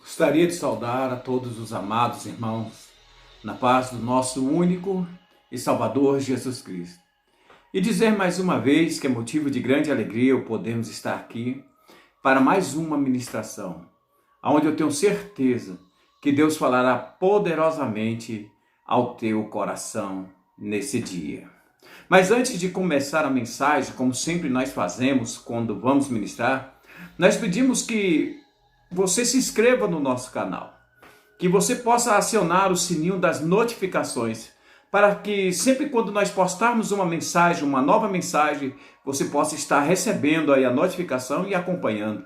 Gostaria de saudar a todos os amados irmãos na paz do nosso único e Salvador Jesus Cristo. E dizer mais uma vez que é motivo de grande alegria o podermos estar aqui para mais uma ministração, onde eu tenho certeza que Deus falará poderosamente ao teu coração nesse dia. Mas antes de começar a mensagem, como sempre nós fazemos quando vamos ministrar, nós pedimos que você se inscreva no nosso canal, que você possa acionar o sininho das notificações, para que sempre quando nós postarmos uma mensagem, uma nova mensagem, você possa estar recebendo aí a notificação e acompanhando.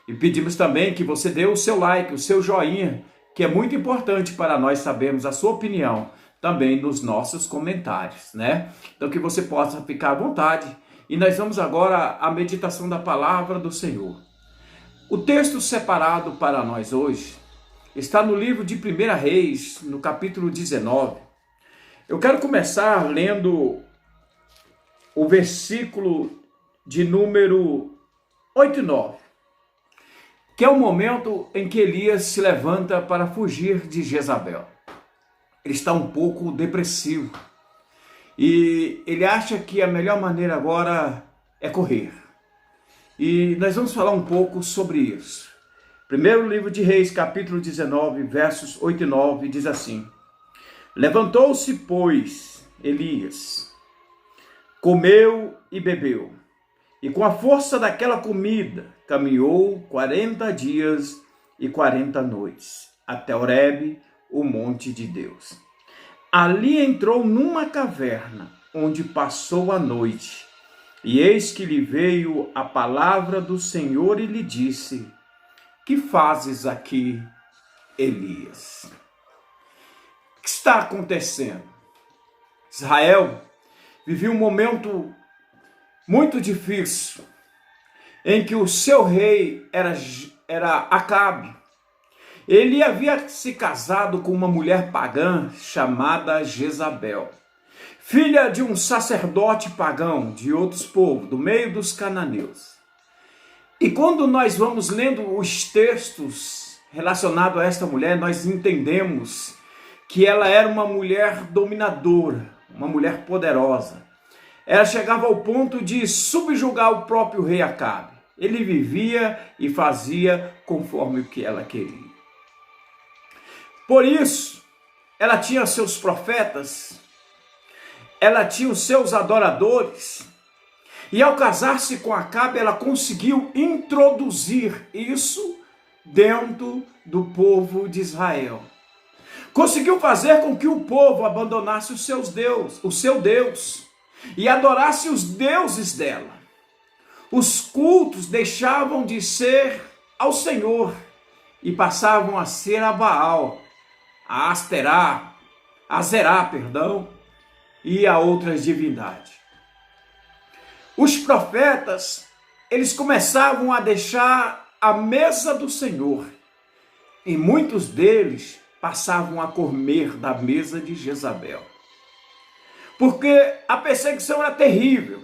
E pedimos também que você dê o seu like, o seu joinha, que é muito importante para nós sabermos a sua opinião também nos nossos comentários, né? Então que você possa ficar à vontade. E nós vamos agora à meditação da palavra do Senhor. O texto separado para nós hoje está no livro de 1 Reis, no capítulo 19. Eu quero começar lendo o versículo de número 8 e 9, que é o momento em que Elias se levanta para fugir de Jezabel. Ele está um pouco depressivo e ele acha que a melhor maneira agora é correr. E nós vamos falar um pouco sobre isso. Primeiro livro de Reis, capítulo 19, versos 8 e 9, diz assim: Levantou-se, pois, Elias, comeu e bebeu, e com a força daquela comida caminhou 40 dias e 40 noites, até Horebe, o monte de Deus. Ali entrou numa caverna, onde passou a noite. E eis que lhe veio a palavra do Senhor e lhe disse: Que fazes aqui, Elias? O que está acontecendo? Israel vivia um momento muito difícil, em que o seu rei era Acabe. Ele havia se casado com uma mulher pagã chamada Jezabel, filha de um sacerdote pagão de outros povos, do meio dos cananeus. E quando nós vamos lendo os textos relacionados a esta mulher, nós entendemos que ela era uma mulher dominadora, uma mulher poderosa. Ela chegava ao ponto de subjugar o próprio rei Acabe. Ele vivia e fazia conforme o que ela queria. Por isso, ela tinha seus profetas, ela tinha os seus adoradores, e ao casar-se com Acabe, ela conseguiu introduzir isso dentro do povo de Israel. Conseguiu fazer com que o povo abandonasse o seu Deus, e adorasse os deuses dela. Os cultos deixavam de ser ao Senhor e passavam a ser a Baal, a Asterá, a Zerá, e a outras divindades. Os profetas, eles começavam a deixar a mesa do Senhor, e muitos deles passavam a comer da mesa de Jezabel. Porque a perseguição era terrível,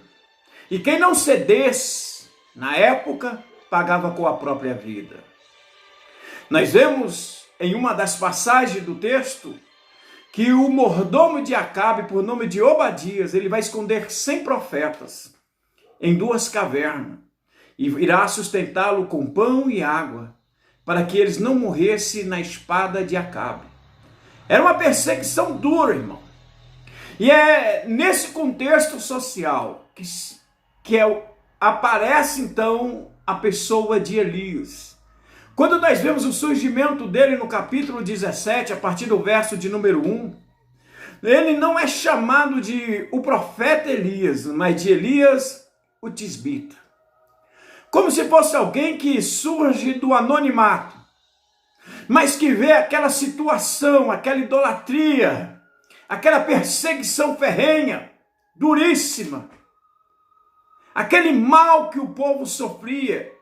e quem não cedesse, na época, pagava com a própria vida. Nós vemos em uma das passagens do texto que o mordomo de Acabe, por nome de Obadias, ele vai esconder 100 profetas em 2 cavernas e irá sustentá-lo com pão e água, para que eles não morressem na espada de Acabe. Era uma perseguição dura, irmão. E é nesse contexto social que aparece então a pessoa de Elias. Quando nós vemos o surgimento dele no capítulo 17, a partir do verso de número 1, ele não é chamado de o profeta Elias, mas de Elias o tisbita. Como se fosse alguém que surge do anonimato, mas que vê aquela situação, aquela idolatria, aquela perseguição ferrenha, duríssima, aquele mal que o povo sofria,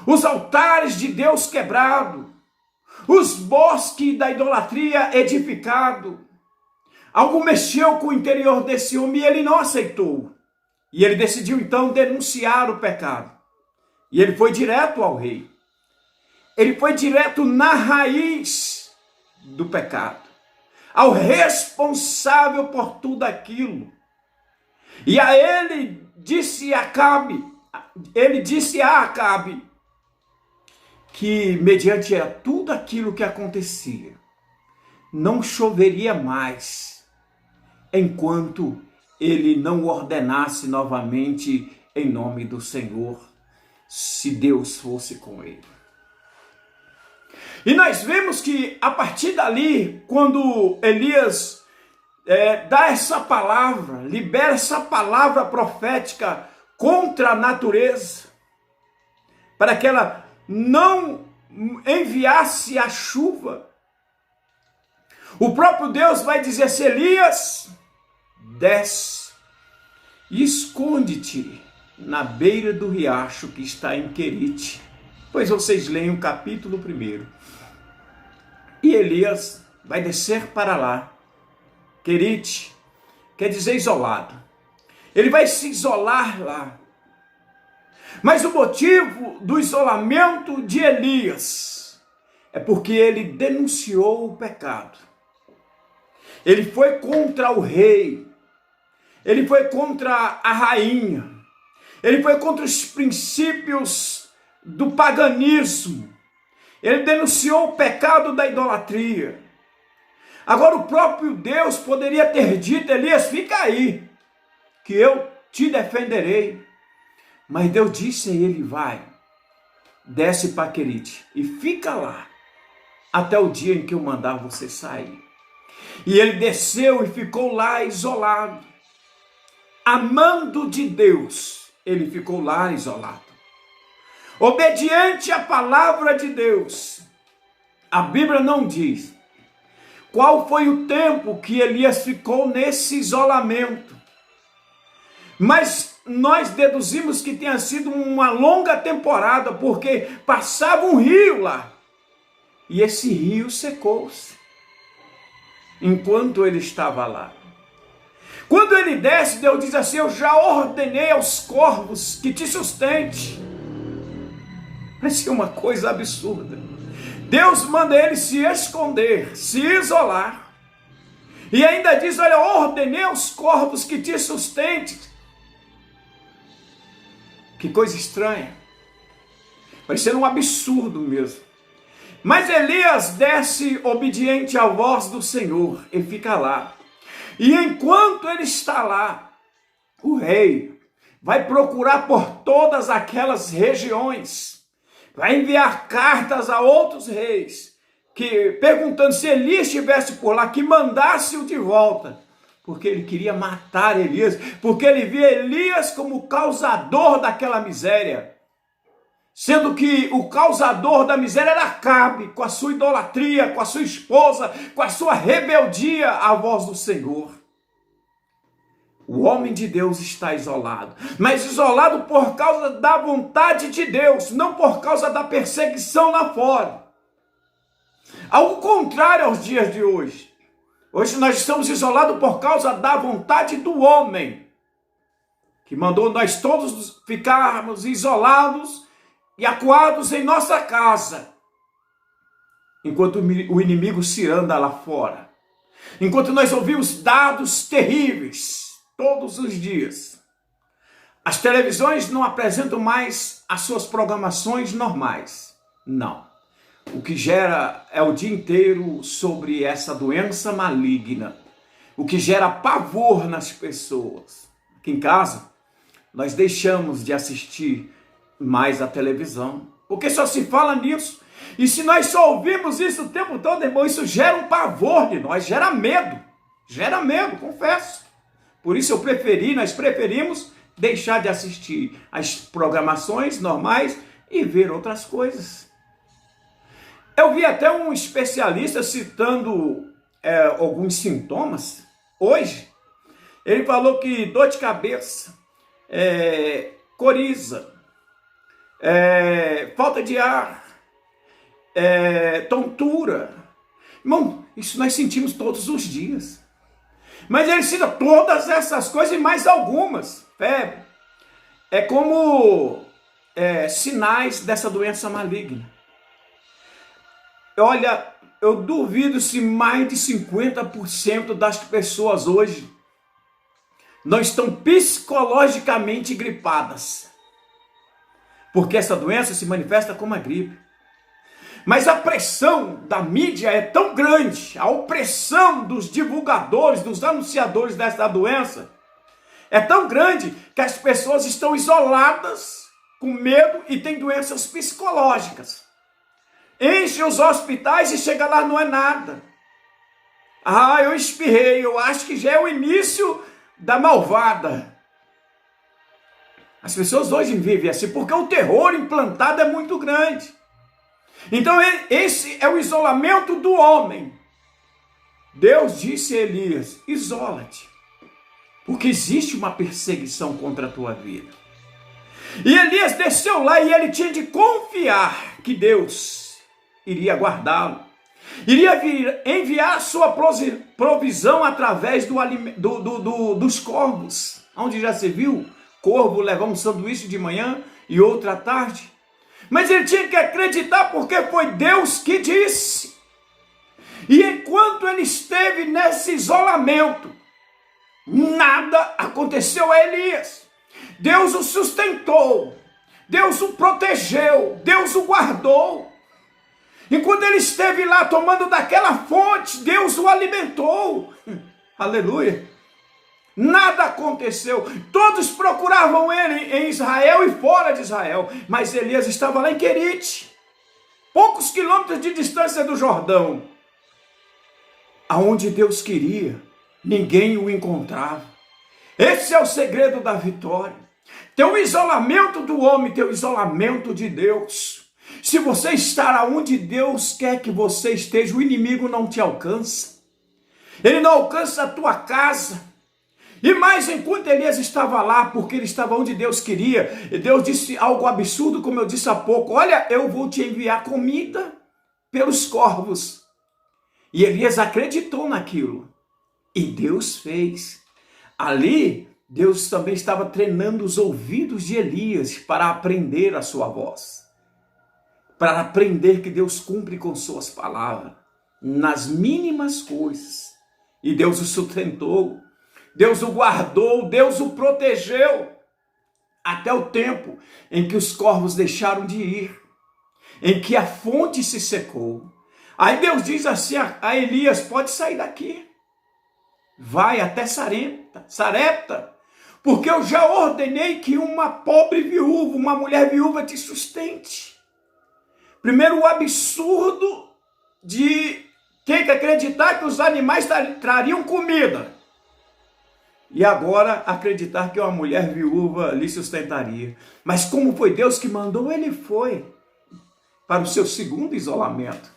os altares de Deus quebrados, os bosques da idolatria edificados. Algo mexeu com o interior desse homem e ele não aceitou. E ele decidiu então denunciar o pecado. E ele foi direto ao rei. ele foi direto na raiz do pecado, ao responsável por tudo aquilo. E a ele disse a Acabe, que mediante tudo aquilo que acontecia, não choveria mais, enquanto ele não ordenasse novamente em nome do Senhor, se Deus fosse com ele. E nós vemos que a partir dali, quando Elias dá essa palavra, libera essa palavra profética contra a natureza, para que ela não enviasse a chuva, o próprio Deus vai dizer assim: Elias, desce e esconde-te na beira do riacho que está em Querite. Pois vocês leem o capítulo 1. E Elias vai descer para lá. Querite quer dizer isolado. Ele vai se isolar lá. Mas o motivo do isolamento de Elias é porque ele denunciou o pecado. Ele foi contra o rei. Ele foi contra a rainha. Ele foi contra os princípios do paganismo. Ele denunciou o pecado da idolatria. Agora o próprio Deus poderia ter dito: Elias, fica aí, que eu te defenderei. Mas Deus disse a ele: vai, desce para Querite e fica lá, até o dia em que eu mandar você sair. E ele desceu e ficou lá isolado. Amando de Deus, ele ficou lá isolado. Obediente à palavra de Deus. A Bíblia não diz qual foi o tempo que Elias ficou nesse isolamento, mas nós deduzimos que tenha sido uma longa temporada, porque passava um rio lá, e esse rio secou-se enquanto ele estava lá. Quando ele desce, Deus diz assim: eu já ordenei aos corvos que te sustente. Parecia uma coisa absurda. Deus manda ele se esconder, se isolar. E ainda diz: olha, eu ordenei aos corvos que te sustente. Que coisa estranha. Parecia um absurdo mesmo. Mas Elias desce obediente à voz do Senhor e fica lá. E enquanto ele está lá, o rei vai procurar por todas aquelas regiões, vai enviar cartas a outros reis, perguntando se Elias estivesse por lá, que mandasse-o de volta, porque ele queria matar Elias, porque ele via Elias como o causador daquela miséria, sendo que o causador da miséria era Acabe, com a sua idolatria, com a sua esposa, com a sua rebeldia à voz do Senhor. O homem de Deus está isolado, mas isolado por causa da vontade de Deus, não por causa da perseguição lá fora. Ao contrário aos dias de hoje. Hoje nós estamos isolados por causa da vontade do homem, que mandou nós todos ficarmos isolados e acuados em nossa casa, enquanto o inimigo se anda lá fora, enquanto nós ouvimos dados terríveis todos os dias. As televisões não apresentam mais as suas programações normais, não. O que gera é o dia inteiro sobre essa doença maligna, o que gera pavor nas pessoas. Aqui em casa, nós deixamos de assistir mais a televisão, porque só se fala nisso. E se nós só ouvimos isso o tempo todo, irmão, isso gera um pavor de nós, gera medo, confesso. Por isso nós preferimos deixar de assistir as programações normais e ver outras coisas. Eu vi até um especialista citando alguns sintomas hoje. Ele falou que dor de cabeça, coriza, falta de ar, tontura. Irmão, isso nós sentimos todos os dias. Mas ele cita todas essas coisas e mais algumas. Febre. É como sinais dessa doença maligna. olha, eu duvido se mais de 50% das pessoas hoje não estão psicologicamente gripadas. Porque essa doença se manifesta como a gripe. Mas a pressão da mídia é tão grande, a opressão dos divulgadores, dos anunciadores dessa doença, é tão grande que as pessoas estão isoladas, com medo e têm doenças psicológicas. Enche os hospitais e chega lá, não é nada. Ah, eu espirrei, eu acho que já é o início da malvada. As pessoas hoje vivem assim, porque o terror implantado é muito grande. Então esse é o isolamento do homem. Deus disse a Elias, isola-te, porque existe uma perseguição contra a tua vida. E Elias desceu lá e ele tinha de confiar que Deus iria guardá-lo, iria enviar a sua provisão através dos corvos, onde já se viu corvo levar um sanduíche de manhã e outro à tarde. Mas ele tinha que acreditar porque foi Deus que disse. E enquanto ele esteve nesse isolamento, nada aconteceu a Elias. Deus o sustentou, Deus o protegeu, Deus o guardou. Enquanto ele esteve lá tomando daquela fonte, Deus o alimentou. Aleluia. Nada aconteceu. Todos procuravam ele em Israel e fora de Israel. Mas Elias estava lá em Querite, poucos quilômetros de distância do Jordão. Aonde Deus queria, ninguém o encontrava. Esse é o segredo da vitória. Tem o isolamento do homem, tem o isolamento de Deus. Se você estar aonde Deus quer que você esteja, o inimigo não te alcança. Ele não alcança a tua casa. E mais, enquanto Elias estava lá, porque ele estava onde Deus queria, Deus disse algo absurdo, como eu disse há pouco: olha, eu vou te enviar comida pelos corvos. E Elias acreditou naquilo. E Deus fez. Ali, Deus também estava treinando os ouvidos de Elias para aprender a sua voz. Para aprender que Deus cumpre com suas palavras, nas mínimas coisas. E Deus o sustentou. Deus o guardou, Deus o protegeu, até o tempo em que os corvos deixaram de ir, em que a fonte se secou. Aí Deus diz assim a Elias: pode sair daqui, vai até Sarepta, porque eu já ordenei que uma pobre viúva, uma mulher viúva te sustente. Primeiro, o absurdo de ter que acreditar que os animais trariam comida. E agora acreditar que uma mulher viúva lhe sustentaria. Mas como foi Deus que mandou, ele foi para o seu segundo isolamento.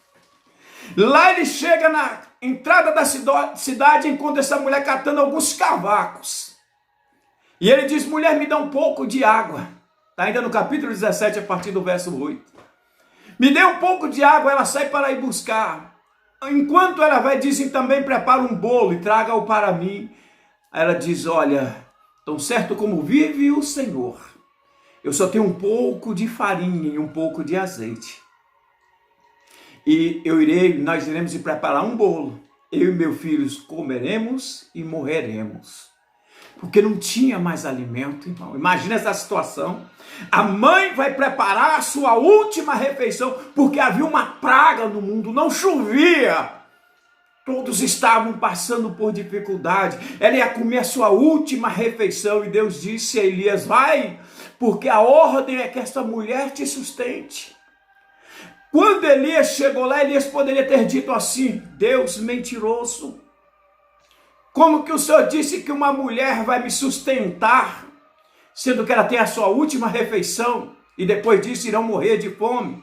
Lá ele chega na entrada da cidade e encontra essa mulher catando alguns cavacos. E ele diz: mulher, me dá um pouco de água. Está ainda no capítulo 17, a partir do verso 8. Me dê um pouco de água, ela sai para ir buscar. Enquanto ela vai, dizem também: prepara um bolo e traga-o para mim. Ela diz: olha, tão certo como vive o Senhor, eu só tenho um pouco de farinha e um pouco de azeite. E nós iremos preparar um bolo. Eu e meus filhos comeremos e morreremos. Porque não tinha mais alimento, irmão. Imagina essa situação. A mãe vai preparar a sua última refeição, porque havia uma praga no mundo, não chovia. Todos estavam passando por dificuldade. Ela ia comer a sua última refeição e Deus disse a Elias: vai, porque a ordem é que esta mulher te sustente. Quando Elias chegou lá, Elias poderia ter dito assim: Deus mentiroso, como que o Senhor disse que uma mulher vai me sustentar, sendo que ela tem a sua última refeição e depois disso irão morrer de fome?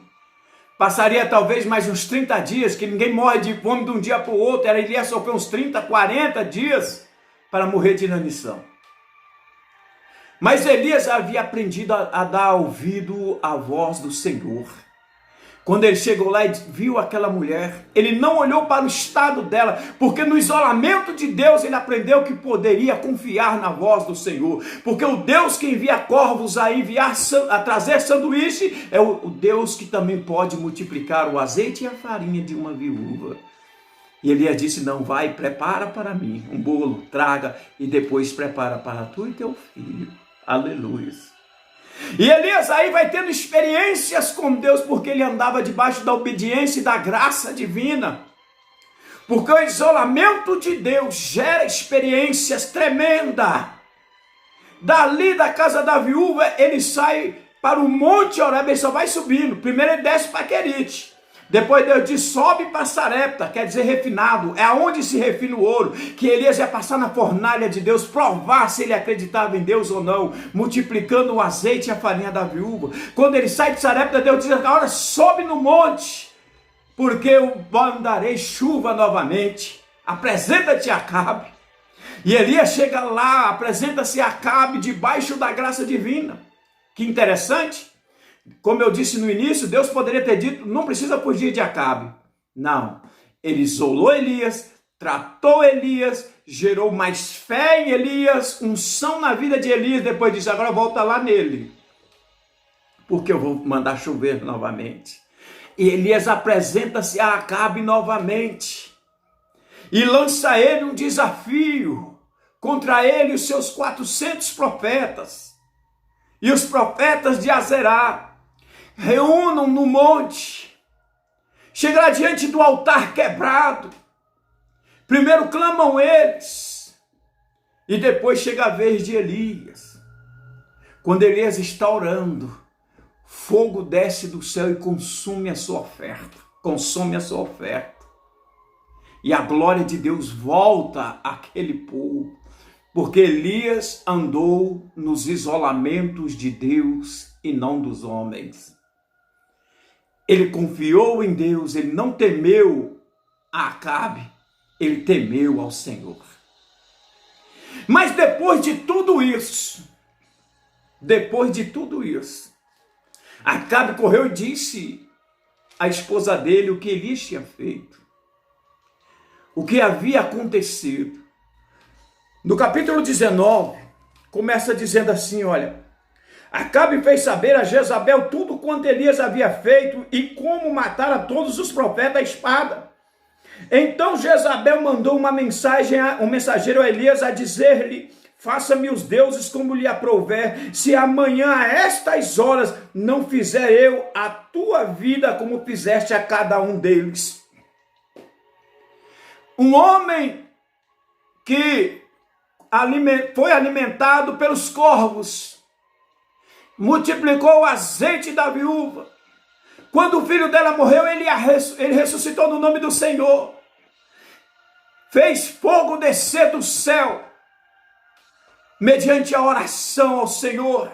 Passaria talvez mais uns 30 dias, que ninguém morre de fome de um dia para o outro. Ele ia sofrer uns 30, 40 dias para morrer de inanição. Mas Elias havia aprendido a dar ouvido à voz do Senhor. Quando ele chegou lá e viu aquela mulher, ele não olhou para o estado dela, porque no isolamento de Deus ele aprendeu que poderia confiar na voz do Senhor, porque o Deus que envia corvos a trazer sanduíche é o Deus que também pode multiplicar o azeite e a farinha de uma viúva. E Elias disse: não, vai, prepara para mim um bolo, traga e depois prepara para tu e teu filho. Aleluia. E Elias aí vai tendo experiências com Deus, porque ele andava debaixo da obediência e da graça divina. Porque o isolamento de Deus gera experiências tremendas. Dali da casa da viúva, ele sai para o Monte Horebe, ele só vai subindo. Primeiro ele desce para Querite. Depois Deus diz: sobe para Sarepta, quer dizer refinado, é aonde se refina o ouro, que Elias ia passar na fornalha de Deus, provar se ele acreditava em Deus ou não, multiplicando o azeite e a farinha da viúva. Quando ele sai de Sarepta, Deus diz: agora sobe no monte, porque eu mandarei chuva novamente, apresenta-te a Acabe. E Elias chega lá, apresenta-se a Acabe debaixo da graça divina. Que interessante. Como eu disse no início, Deus poderia ter dito: não precisa fugir de Acabe. Não, ele isolou Elias, tratou Elias, gerou mais fé em Elias, unção na vida de Elias, depois disse: agora volta lá nele, porque eu vou mandar chover novamente. E Elias apresenta-se a Acabe novamente, e lança ele um desafio, contra ele e os seus 400 profetas, e os profetas de Azerá, reúnam no monte, chega lá diante do altar quebrado, primeiro clamam eles, e depois chega a vez de Elias. Quando Elias está orando, fogo desce do céu e consome a sua oferta, e a glória de Deus volta àquele povo, porque Elias andou nos isolamentos de Deus e não dos homens. Ele confiou em Deus, ele não temeu a Acabe, ele temeu ao Senhor. Mas depois de tudo isso, Acabe correu e disse à esposa dele o que Elias tinha feito, o que havia acontecido. No capítulo 19, começa dizendo assim, olha: Acabe fez saber a Jezabel tudo quanto Elias havia feito e como matar a todos os profetas à espada. Então Jezabel mandou um mensageiro a Elias a dizer-lhe: faça-me os deuses como lhe aprouver, se amanhã a estas horas não fizer eu a tua vida como fizeste a cada um deles. Um homem que foi alimentado pelos corvos, multiplicou o azeite da viúva. Quando o filho dela morreu, ele ressuscitou no nome do Senhor. Fez fogo descer do céu, mediante a oração ao Senhor.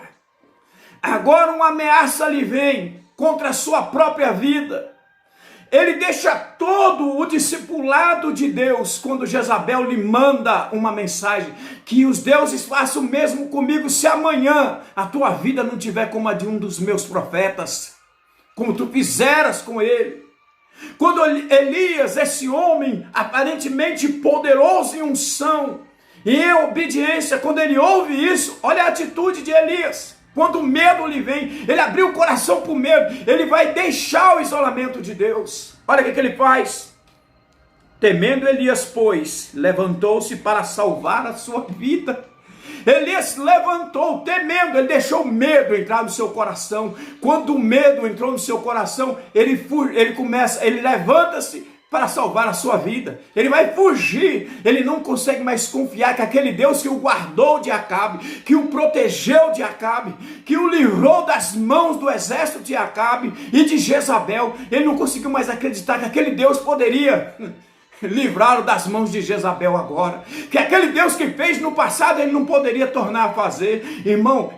Agora uma ameaça lhe vem contra a sua própria vida. Ele deixa todo o discipulado de Deus quando Jezabel lhe manda uma mensagem: que os deuses façam o mesmo comigo se amanhã a tua vida não tiver como a de um dos meus profetas, como tu fizeras com ele. Quando Elias, esse homem aparentemente poderoso em unção e em obediência, quando ele ouve isso, olha a atitude de Elias. Quando o medo lhe vem, ele abriu o coração para o medo, ele vai deixar o isolamento de Deus. Olha o que ele faz. Temendo Elias, pois, levantou-se para salvar a sua vida. Elias levantou, temendo, ele deixou o medo entrar no seu coração. Quando o medo entrou no seu coração, ele levanta-se para salvar a sua vida. Ele vai fugir. Ele não consegue mais confiar que aquele Deus que o guardou de Acabe, que o protegeu de Acabe, que o livrou das mãos do exército de Acabe e de Jezabel, ele não conseguiu mais acreditar que aquele Deus poderia livrar-o das mãos de Jezabel agora, que aquele Deus que fez no passado, ele não poderia tornar a fazer. Irmão,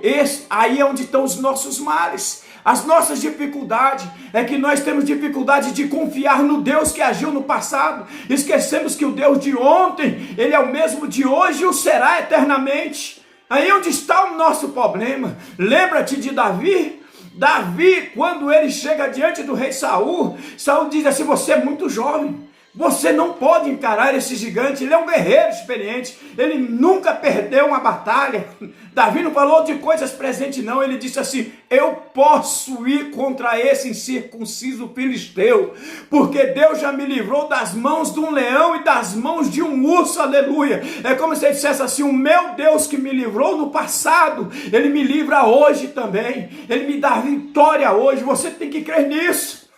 aí é onde estão os nossos males. As nossas dificuldades é que nós temos dificuldade de confiar no Deus que agiu no passado. Esquecemos que o Deus de ontem, ele é o mesmo de hoje e o será eternamente. Aí onde está o nosso problema. Lembra-te de Davi. Davi, quando ele chega diante do rei Saul, Saul diz assim: você é muito jovem, você não pode encarar esse gigante, ele é um guerreiro experiente, ele nunca perdeu uma batalha. Davi não falou de coisas presentes não, ele disse assim: eu posso ir contra esse incircunciso filisteu, porque Deus já me livrou das mãos de um leão e das mãos de um urso, aleluia. É como se ele dissesse assim: o meu Deus que me livrou no passado, ele me livra hoje também, ele me dá vitória hoje, você tem que crer nisso.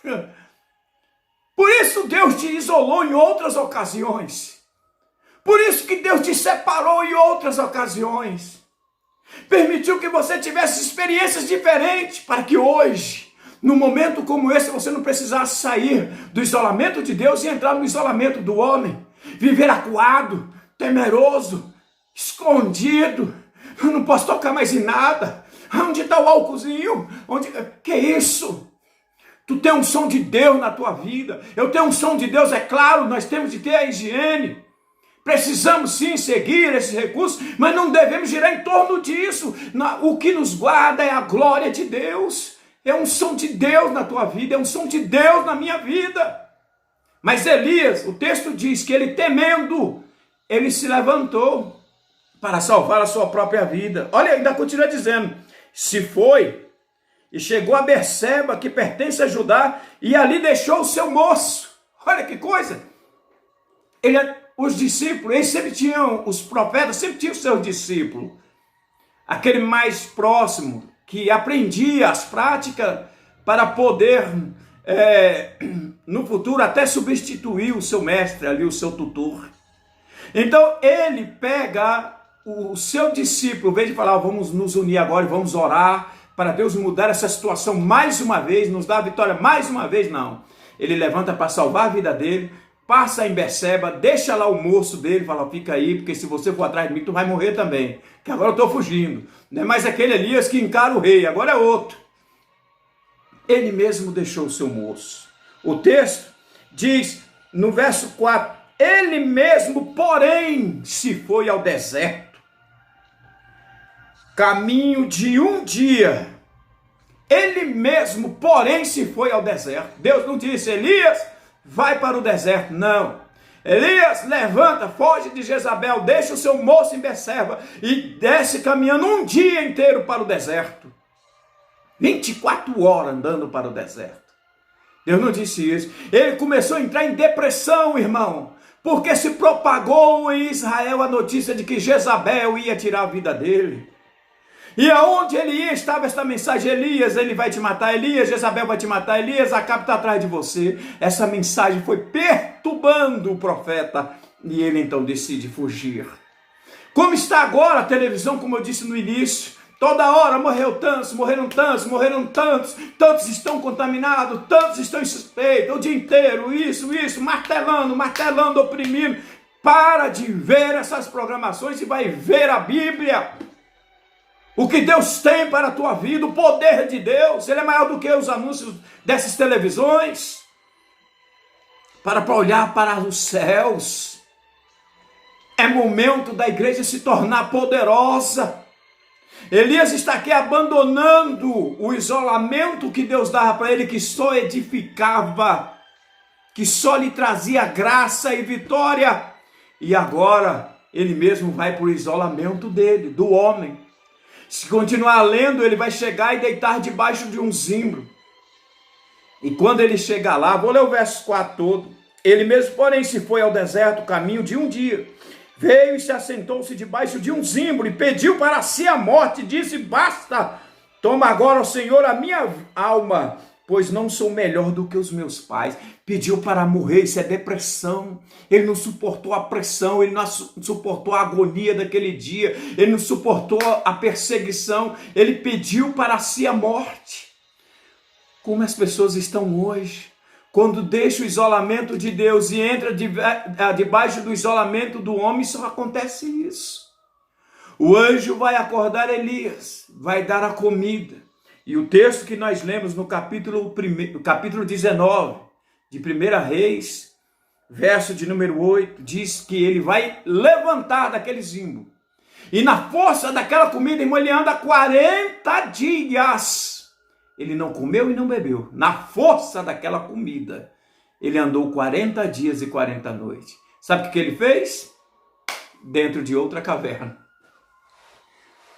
Por isso Deus te isolou em outras ocasiões. Por isso que Deus te separou em outras ocasiões. Permitiu que você tivesse experiências diferentes para que hoje, num momento como esse, você não precisasse sair do isolamento de Deus e entrar no isolamento do homem. Viver acuado, temeroso, escondido. Eu não posso tocar mais em nada. Onde está o álcoolzinho? Que isso? Tu tem um som de Deus na tua vida. Eu tenho um som de Deus, é claro, nós temos de ter a higiene. Precisamos sim seguir esses recursos, mas não devemos girar em torno disso. O que nos guarda é a glória de Deus. É um som de Deus na tua vida, é um som de Deus na minha vida. Mas Elias, o texto diz que ele temendo, ele se levantou para salvar a sua própria vida. Olha, ainda continua dizendo: se foi e chegou a Berseba, que pertence a Judá, e ali deixou o seu moço. Olha que coisa! Os discípulos, eles sempre tinham, os profetas sempre tinham seus discípulos. Aquele mais próximo, que aprendia as práticas para poder, no futuro, até substituir o seu mestre ali, o seu tutor. Então, ele pega o seu discípulo, em vez de falar: vamos nos unir agora e vamos orar para Deus mudar essa situação mais uma vez, nos dar a vitória mais uma vez, não. Ele levanta para salvar a vida dele, passa em Berseba, deixa lá o moço dele, fala: fica aí, porque se você for atrás de mim, tu vai morrer também, que agora eu estou fugindo. Não é mais aquele Elias que encara o rei, agora é outro. Ele mesmo deixou o seu moço. O texto diz, no verso 4, ele mesmo, porém, se foi ao deserto, caminho de um dia. Ele mesmo, porém, se foi ao deserto. Deus não disse: Elias, vai para o deserto. Não. Elias, levanta, foge de Jezabel, deixa o seu moço em Berseba e desce caminhando um dia inteiro para o deserto. 24 horas andando para o deserto. Deus não disse isso. Ele começou a entrar em depressão, irmão, porque se propagou em Israel a notícia de que Jezabel ia tirar a vida dele. E aonde ele ia, estava esta mensagem: Elias, ele vai te matar, Elias, Jezabel vai te matar, Elias, Acabe está atrás de você. Essa mensagem foi perturbando o profeta e ele então decide fugir. Como está agora a televisão, como eu disse no início, toda hora morreram tantos, tantos estão contaminados, tantos estão em suspeita, o dia inteiro, isso, martelando, oprimindo. Para de ver essas programações e vai ver a Bíblia. O que Deus tem para a tua vida, o poder de Deus, ele é maior do que os anúncios dessas televisões. Para olhar para os céus. É momento da igreja se tornar poderosa. Elias está aqui abandonando o isolamento que Deus dava para ele, que só edificava, que só lhe trazia graça e vitória. E agora ele mesmo vai para o isolamento dele, do homem. Se continuar lendo, ele vai chegar e deitar debaixo de um zimbro. E quando ele chegar lá, vou ler o verso 4 todo. Ele mesmo, porém, se foi ao deserto, caminho de um dia. Veio e se assentou-se debaixo de um zimbro e pediu para si a morte. Disse: basta, toma agora, ó Senhor, a minha alma, pois não sou melhor do que os meus pais. Pediu para morrer, isso é depressão. Ele não suportou a pressão, ele não suportou a agonia daquele dia, ele não suportou a perseguição, ele pediu para si a morte. Como as pessoas estão hoje, quando deixa o isolamento de Deus e entra debaixo do isolamento do homem, só acontece isso. O anjo vai acordar Elias, vai dar a comida. E o texto que nós lemos no capítulo 19 de 1 Reis, verso de número 8, diz que ele vai levantar daquele zimbro. E na força daquela comida, irmão, ele anda 40 dias. ele não comeu e não bebeu. Na força daquela comida, ele andou 40 dias e 40 noites. Sabe o que ele fez? Dentro de outra caverna.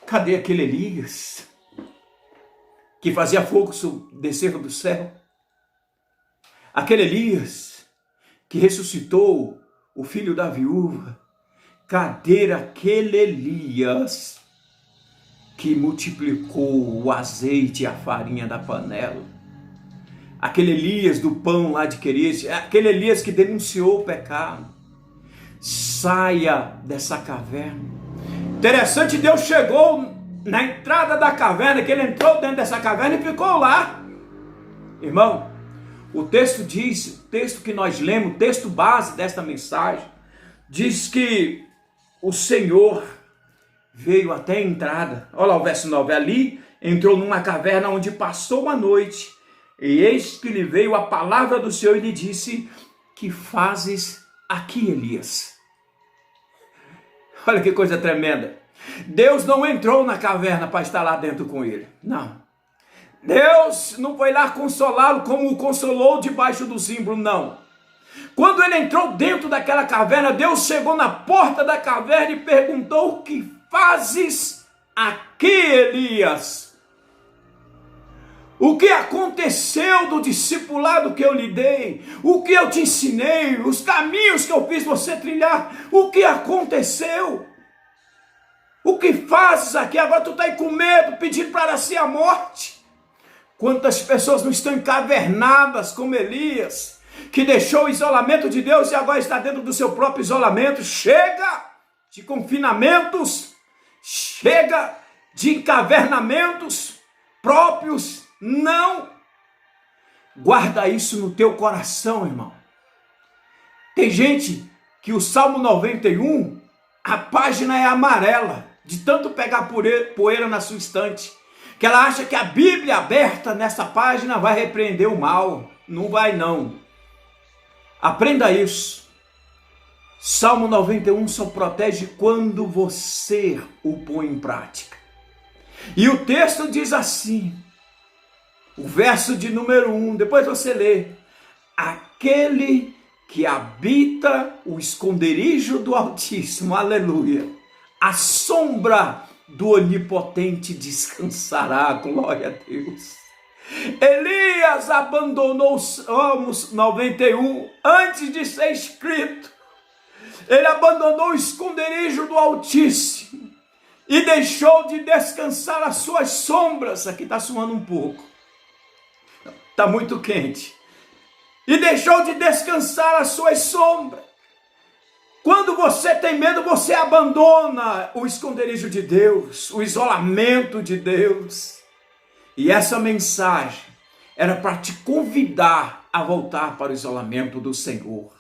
Cadê aquele Elias que fazia fogo descer do céu? Aquele Elias que ressuscitou o filho da viúva. Cadê aquele Elias que multiplicou o azeite e a farinha da panela? Aquele Elias do pão lá de Querite, aquele Elias que denunciou o pecado. Saia dessa caverna. Interessante, Deus chegou na entrada da caverna, que ele entrou dentro dessa caverna e ficou lá. Irmão, o texto diz, o texto que nós lemos, o texto base desta mensagem, diz que o Senhor veio até a entrada. Olha lá o verso 9. Ali entrou numa caverna onde passou uma noite. E eis que lhe veio a palavra do Senhor e lhe disse: que fazes aqui, Elias? Olha que coisa tremenda. Deus não entrou na caverna para estar lá dentro com ele. Não. Deus não foi lá consolá-lo como o consolou debaixo do símbolo, não. Quando ele entrou dentro daquela caverna, Deus chegou na porta da caverna e perguntou: o que fazes aqui, Elias? O que aconteceu do discipulado que eu lhe dei? O que eu te ensinei? Os caminhos que eu fiz você trilhar? O que aconteceu? O que fazes aqui? Agora tu está aí com medo, pedindo para si a morte. Quantas pessoas não estão encavernadas como Elias, que deixou o isolamento de Deus e agora está dentro do seu próprio isolamento? Chega de confinamentos, chega de encavernamentos próprios. Não. Guarda isso no teu coração, irmão. Tem gente que o Salmo 91, a página é amarela, de tanto pegar poeira na sua estante, que ela acha que a Bíblia aberta nessa página vai repreender o mal. Não vai, não. Aprenda isso. Salmo 91 só protege quando você o põe em prática. E o texto diz assim, o verso de número 1, depois você lê: aquele que habita o esconderijo do Altíssimo, aleluia, a sombra do Onipotente descansará, glória a Deus. Elias abandonou os Salmos 91 antes de ser escrito. Ele abandonou o esconderijo do Altíssimo e deixou de descansar as suas sombras. Aqui está suando um pouco, está muito quente. E deixou de descansar as suas sombras. Quando você tem medo, você abandona o esconderijo de Deus, o isolamento de Deus. E essa mensagem era para te convidar a voltar para o isolamento do Senhor.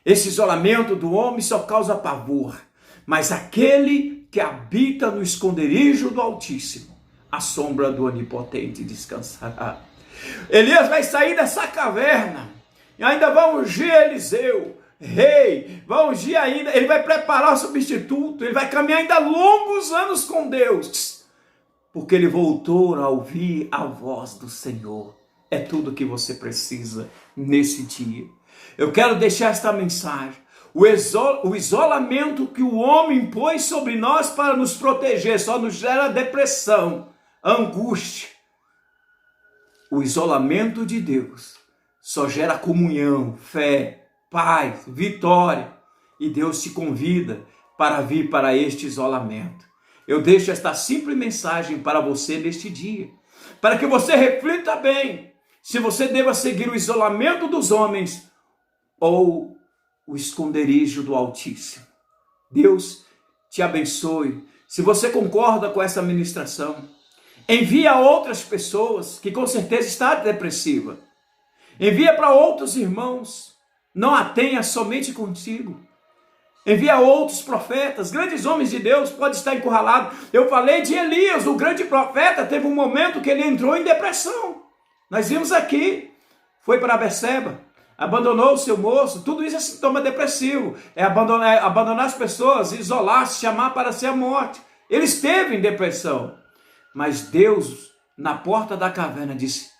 Esse isolamento do homem só causa pavor, mas aquele que habita no esconderijo do Altíssimo, a sombra do Onipotente descansará. Elias vai sair dessa caverna e ainda vai ungir Eliseu, rei, vai ungir ainda, ele vai preparar o substituto, ele vai caminhar ainda longos anos com Deus, porque ele voltou a ouvir a voz do Senhor. É tudo que você precisa nesse dia. Eu quero deixar esta mensagem. O isolamento que o homem impôs sobre nós para nos proteger só nos gera depressão, angústia. O isolamento de Deus só gera comunhão, fé, paz, vitória. E Deus te convida para vir para este isolamento. Eu deixo esta simples mensagem para você neste dia, para que você reflita bem se você deva seguir o isolamento dos homens ou o esconderijo do Altíssimo. Deus te abençoe. Se você concorda com essa ministração, envia a outras pessoas que com certeza está depressiva. Envia para outros irmãos. Não a tenha somente contigo. Envia outros profetas, grandes homens de Deus, pode estar encurralado. Eu falei de Elias, o grande profeta, teve um momento que ele entrou em depressão. Nós vimos aqui, foi para Berseba, abandonou o seu moço, tudo isso é sintoma depressivo. É abandonar as pessoas, isolar-se, chamar para si a morte. Ele esteve em depressão, mas Deus na porta da caverna, disse: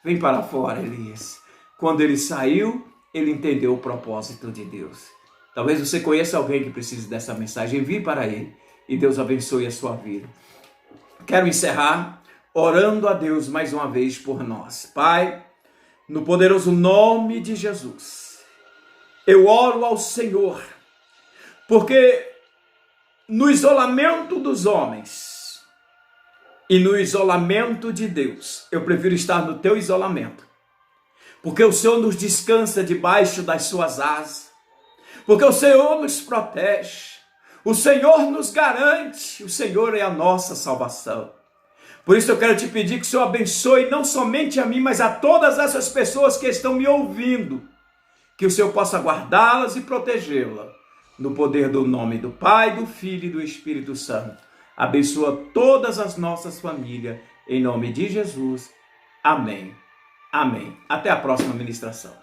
vem para fora, Elias. Quando ele saiu, ele entendeu o propósito de Deus. Talvez você conheça alguém que precise dessa mensagem, envie para ele e Deus abençoe a sua vida. Quero encerrar orando a Deus mais uma vez por nós. Pai, no poderoso nome de Jesus, eu oro ao Senhor, porque no isolamento dos homens e no isolamento de Deus, eu prefiro estar no teu isolamento, porque o Senhor nos descansa debaixo das suas asas, porque o Senhor nos protege, o Senhor nos garante, o Senhor é a nossa salvação. Por isso eu quero te pedir que o Senhor abençoe não somente a mim, mas a todas essas pessoas que estão me ouvindo, que o Senhor possa guardá-las e protegê-las, no poder do nome do Pai, do Filho e do Espírito Santo. Abençoa todas as nossas famílias, em nome de Jesus. Amém. Amém. Até a próxima ministração.